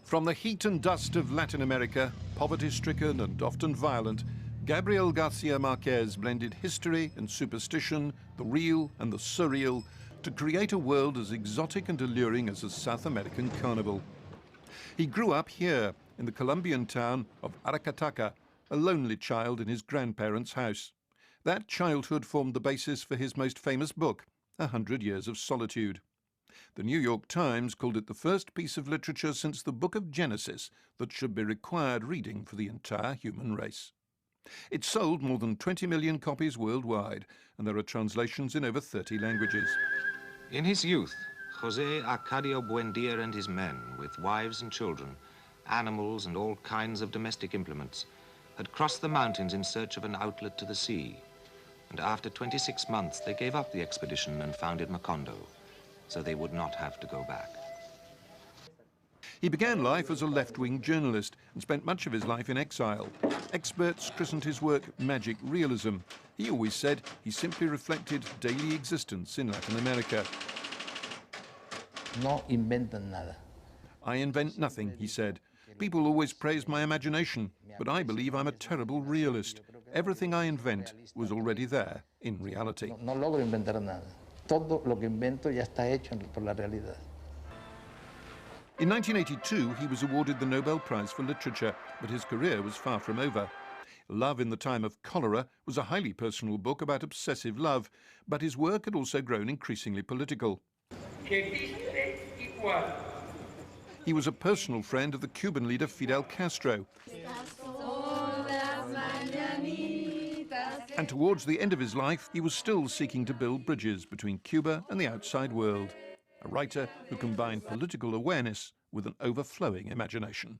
From the heat and dust of Latin America, poverty-stricken and often violent, Gabriel Garcia Marquez blended history and superstition, the real and the surreal, to create a world as exotic and alluring as a South American carnival. He grew up here, in the Colombian town of Aracataca, a lonely child in his grandparents' house. That childhood formed the basis for his most famous book, 100 Years of Solitude. The New York Times called it the first piece of literature since the Book of Genesis that should be required reading for the entire human race. It sold more than 20 million copies worldwide, and there are translations in over 30 languages. In his youth, José Arcadio Buendía and his men, with wives and children, animals and all kinds of domestic implements, had crossed the mountains in search of an outlet to the sea. And after 26 months, they gave up the expedition and founded Macondo, so they would not have to go back. He began life as a left-wing journalist and spent much of his life in exile. Experts christened his work magic realism. He always said he simply reflected daily existence in Latin America. No inventan nada. I invent nothing, he said. People always praise my imagination, but I believe I'm a terrible realist. Everything I invent was already there in reality. No logro inventar nada. Todo lo que invento ya está hecho por la realidad. In 1982, he was awarded the Nobel Prize for Literature, but his career was far from over. Love in the Time of Cholera was a highly personal book about obsessive love, but his work had also grown increasingly political. He was a personal friend of the Cuban leader Fidel Castro. And towards the end of his life, he was still seeking to build bridges between Cuba and the outside world. A writer who combined political awareness with an overflowing imagination.